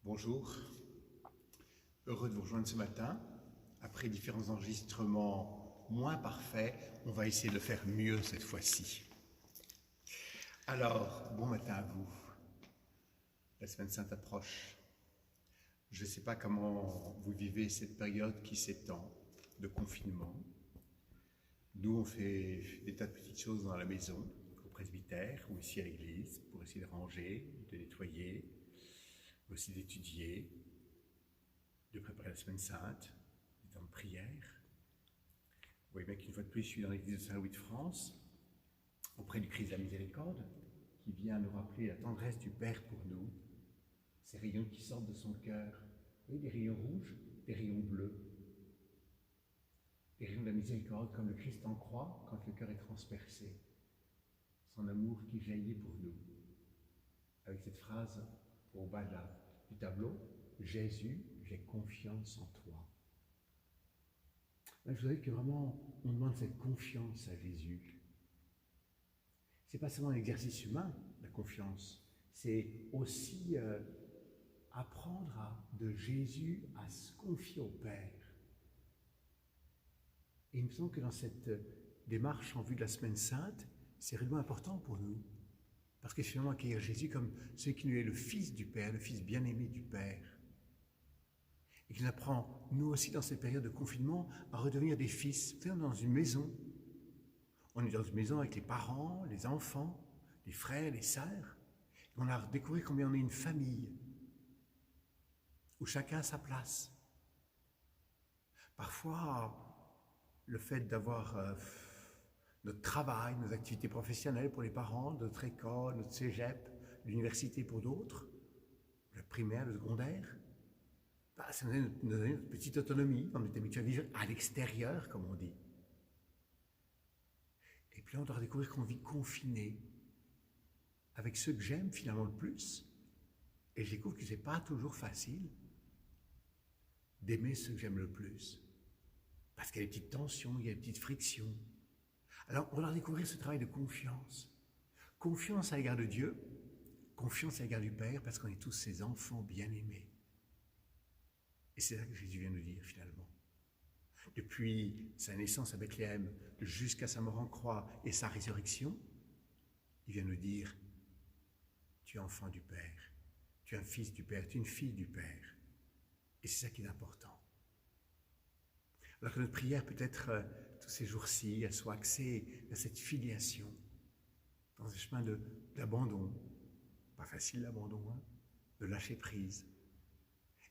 Bonjour, heureux de vous rejoindre ce matin. Après différents enregistrements moins parfaits, on va essayer de le faire mieux cette fois-ci. Alors, bon matin à vous. La Semaine Sainte approche. Je ne sais pas comment vous vivez cette période qui s'étend de confinement. Nous, on fait des tas de petites choses dans la maison, au presbytère ou ici à l'église, pour essayer de ranger, de nettoyer, aussi d'étudier, de préparer la Semaine Sainte, des temps de prière. Vous voyez bien qu'une fois de plus, je suis dans l'église de Saint-Louis de France, auprès du Christ de la Miséricorde, qui vient nous rappeler la tendresse du Père pour nous, ces rayons qui sortent de son cœur. Vous voyez, des rayons rouges, des rayons bleus, des rayons de la miséricorde, comme le Christ en croix quand le cœur est transpercé. Son amour qui jaillit pour nous. Avec cette phrase au bas du tableau, Jésus, j'ai confiance en toi. Je voudrais que vraiment on demande cette confiance à Jésus. C'est pas seulement un exercice humain, la confiance, c'est aussi apprendre de Jésus à se confier au Père. Et il me semble que dans cette démarche en vue de la Semaine Sainte, c'est réellement important pour nous. Parce que finalement, accueillir Jésus comme celui qui nous est le Fils du Père, le Fils bien-aimé du Père. Et qui nous apprend, nous aussi, dans cette période de confinement, à redevenir des fils. Vous savez, on est dans une maison. On est dans une maison avec les parents, les enfants, les frères, les sœurs. Et on a découvert combien on est une famille, où chacun a sa place. Parfois, le fait d'avoir notre travail, nos activités professionnelles pour les parents, notre école, notre cégep, l'université pour d'autres, le primaire, le secondaire, ça nous donne notre petite autonomie, on est habitué à vivre à l'extérieur, comme on dit. Et puis là, on doit découvrir qu'on vit confiné avec ceux que j'aime finalement le plus. Et je découvre que ce n'est pas toujours facile d'aimer ceux que j'aime le plus. Parce qu'il y a des petites tensions, il y a des petites frictions. Alors, on doit découvrir ce travail de confiance. Confiance à l'égard de Dieu, confiance à l'égard du Père, parce qu'on est tous ses enfants bien-aimés. Et c'est ça que Jésus vient nous dire, finalement. Depuis sa naissance à Bethléem, jusqu'à sa mort en croix et sa résurrection, il vient nous dire, tu es enfant du Père, tu es un fils du Père, tu es une fille du Père. Et c'est ça qui est important. Alors que notre prière peut être, tous ces jours-ci, elle soit axée à cette filiation, dans un chemin d'abandon, pas facile l'abandon, hein, de lâcher prise,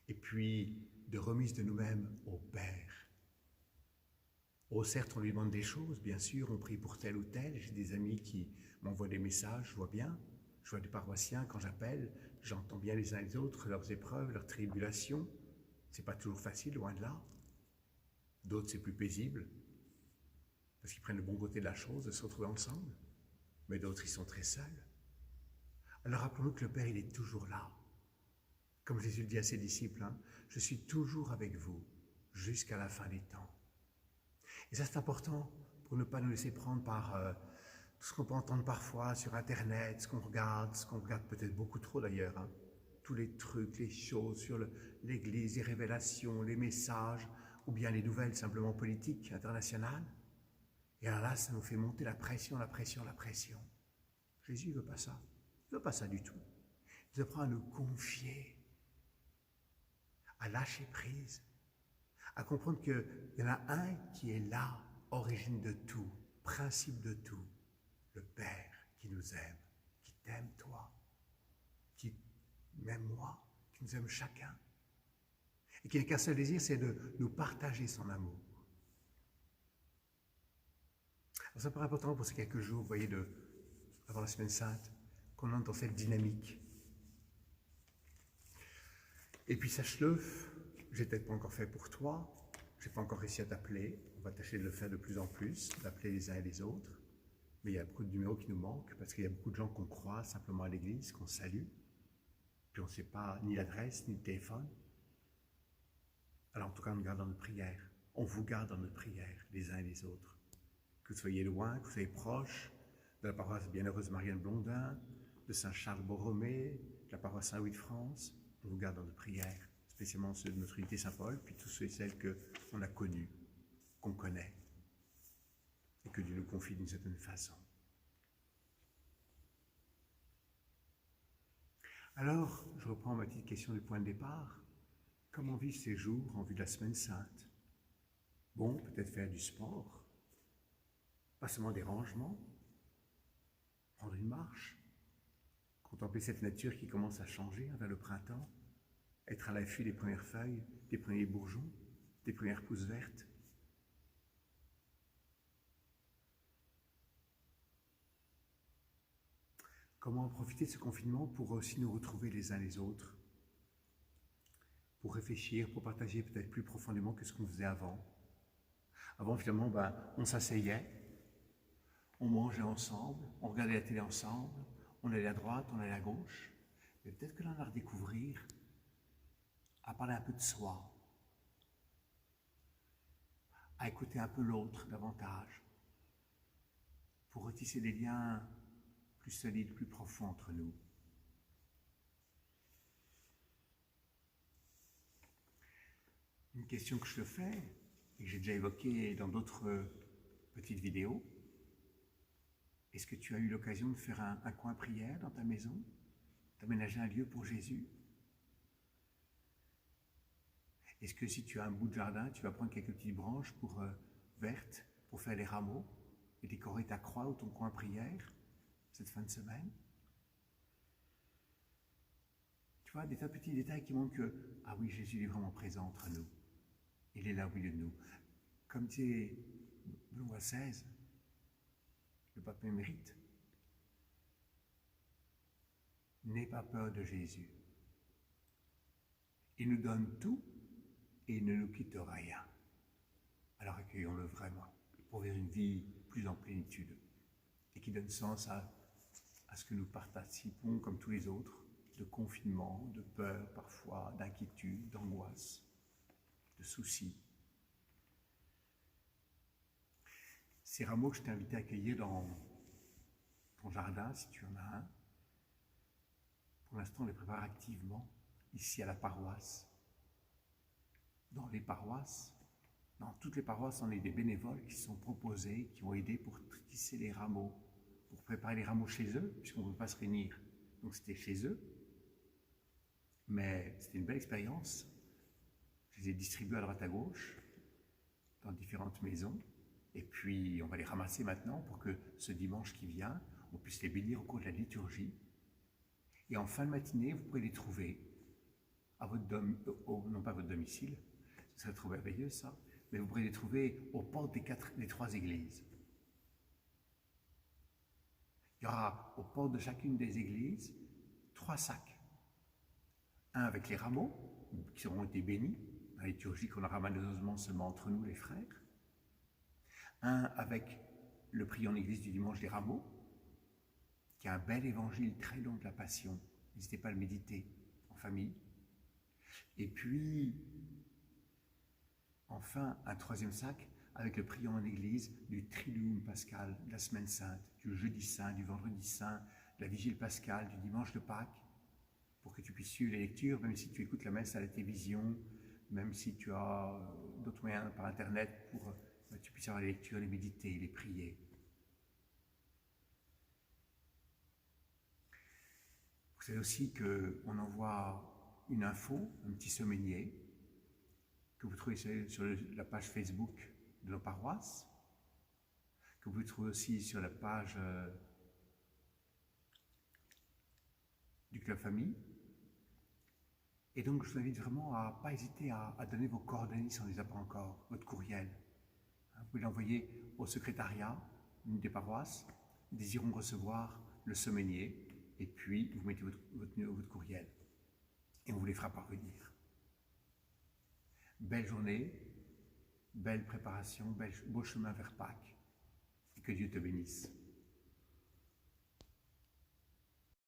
et puis de remise de nous-mêmes au Père. Oh, certes, on lui demande des choses, bien sûr, on prie pour tel ou tel, j'ai des amis qui m'envoient des messages, je vois bien, je vois des paroissiens, quand j'appelle, j'entends bien les uns et les autres, leurs épreuves, leurs tribulations, c'est pas toujours facile, loin de là. D'autres, c'est plus paisible, parce qu'ils prennent le bon côté de la chose, de se retrouver ensemble. Mais d'autres, ils sont très seuls. Alors rappelons-nous que le Père, il est toujours là. Comme Jésus le dit à ses disciples, hein, je suis toujours avec vous, jusqu'à la fin des temps. Et ça, c'est important pour ne pas nous laisser prendre par tout ce qu'on peut entendre parfois sur Internet, ce qu'on regarde peut-être beaucoup trop d'ailleurs, hein, tous les trucs, les choses sur l'Église, les révélations, les messages, ou bien les nouvelles simplement politiques, internationales. Et alors là, ça nous fait monter la pression, la pression, la pression. Jésus ne veut pas ça. Il ne veut pas ça du tout. Il apprend à nous confier, à lâcher prise, à comprendre qu'il y en a un qui est là, origine de tout, principe de tout, le Père qui nous aime, qui t'aime toi, qui m'aime moi, qui nous aime chacun. Et qui n'a qu'un seul désir, c'est de nous partager son amour. Alors ça paraît important pour ces quelques jours, vous voyez, avant la Semaine Sainte, qu'on entre dans cette dynamique. Et puis sache-le, j'ai peut-être pas encore fait pour toi, j'ai pas encore réussi à t'appeler, on va tâcher de le faire de plus en plus, d'appeler les uns et les autres, mais il y a beaucoup de numéros qui nous manquent, parce qu'il y a beaucoup de gens qu'on croise simplement à l'église, qu'on salue, puis on ne sait pas ni l'adresse, ni le téléphone. Alors en tout cas, on nous garde dans notre prière. On vous garde dans notre prière, les uns et les autres. Que vous soyez loin, que vous soyez proches de la paroisse Bienheureuse Marianne Blondin, de Saint-Charles Borromée, de la paroisse Saint-Louis de France, on vous garde dans nos prières, spécialement ceux de notre unité Saint-Paul, puis tous ceux et celles qu'on a connus, qu'on connaît, et que Dieu nous confie d'une certaine façon. Alors, je reprends ma petite question du point de départ. Comment vivre ces jours en vue de la Semaine Sainte? Bon, peut-être faire du sport, pas seulement des rangements, prendre une marche, contempler cette nature qui commence à changer vers le printemps, être à l'affût des premières feuilles, des premiers bourgeons, des premières pousses vertes. Comment profiter de ce confinement pour aussi nous retrouver les uns les autres, pour réfléchir, pour partager peut-être plus profondément que ce qu'on faisait avant. Avant, finalement, on s'asseyait, on mangeait ensemble, on regardait la télé ensemble, on allait à droite, on allait à gauche. Mais peut-être que là, on va redécouvrir, à parler un peu de soi, à écouter un peu l'autre davantage, pour retisser des liens plus solides, plus profonds entre nous. Une question que je te fais, et que j'ai déjà évoquée dans d'autres petites vidéos, est-ce que tu as eu l'occasion de faire un coin prière dans ta maison, d'aménager un lieu pour Jésus? Est-ce que si tu as un bout de jardin, tu vas prendre quelques petites branches vertes pour faire les rameaux et décorer ta croix ou ton coin prière cette fin de semaine? Tu vois, des tas de petits détails qui montrent que, ah oui, Jésus est vraiment présent entre nous. Il est là au milieu de nous. Comme disait Benoît XVI, le pape émérite, n'aie pas peur de Jésus. Il nous donne tout et il ne nous quitte rien. Alors accueillons-le vraiment pour vivre une vie plus en plénitude et qui donne sens à ce que nous participons comme tous les autres, de confinement, de peur parfois, d'inquiétude, d'angoisse, de soucis. Ces rameaux que je t'ai invité à accueillir dans ton jardin, si tu en as un, pour l'instant on les prépare activement, ici à la paroisse. Dans les paroisses, dans toutes les paroisses, on a des bénévoles qui se sont proposés, qui ont aidé pour tisser les rameaux, pour préparer les rameaux chez eux, puisqu'on ne peut pas se réunir. Donc c'était chez eux, mais c'était une belle expérience. Je les ai distribués à droite à gauche, dans différentes maisons, et puis on va les ramasser maintenant pour que ce dimanche qui vient, on puisse les bénir au cours de la liturgie. Et en fin de matinée, vous pouvez les trouver à votre non pas à votre domicile, ce serait trop merveilleux ça, mais vous pourrez les trouver aux portes des 3 églises. Il y aura aux portes de chacune des églises 3 sacs. Un avec les rameaux, qui auront été bénis, dans la liturgie qu'on aura malheureusement seulement entre nous les frères. Un avec le priant en église du dimanche des rameaux, qui est un bel évangile très long de la Passion. N'hésitez pas à le méditer en famille. Et puis, enfin, un 3e sac avec le priant en église du Triduum pascal, de la Semaine Sainte, du Jeudi Saint, du Vendredi Saint, de la Vigile pascale, du Dimanche de Pâques, pour que tu puisses suivre les lectures, même si tu écoutes la messe à la télévision, même si tu as d'autres moyens par Internet pour que tu puisses avoir les lectures, les méditer, les prier. Vous savez aussi qu'on envoie une info, un petit semainier, que vous trouvez sur la page Facebook de nos paroisses, que vous trouvez aussi sur la page du Club Famille. Et donc, je vous invite vraiment à ne pas hésiter à donner vos coordonnées si on ne les a pas encore, votre courriel. Vous pouvez l'envoyer au secrétariat des paroisses. Ils désireront recevoir le semainier. Et puis, vous mettez votre courriel. Et on vous les fera parvenir. Belle journée, belle préparation, beau chemin vers Pâques. Et que Dieu te bénisse.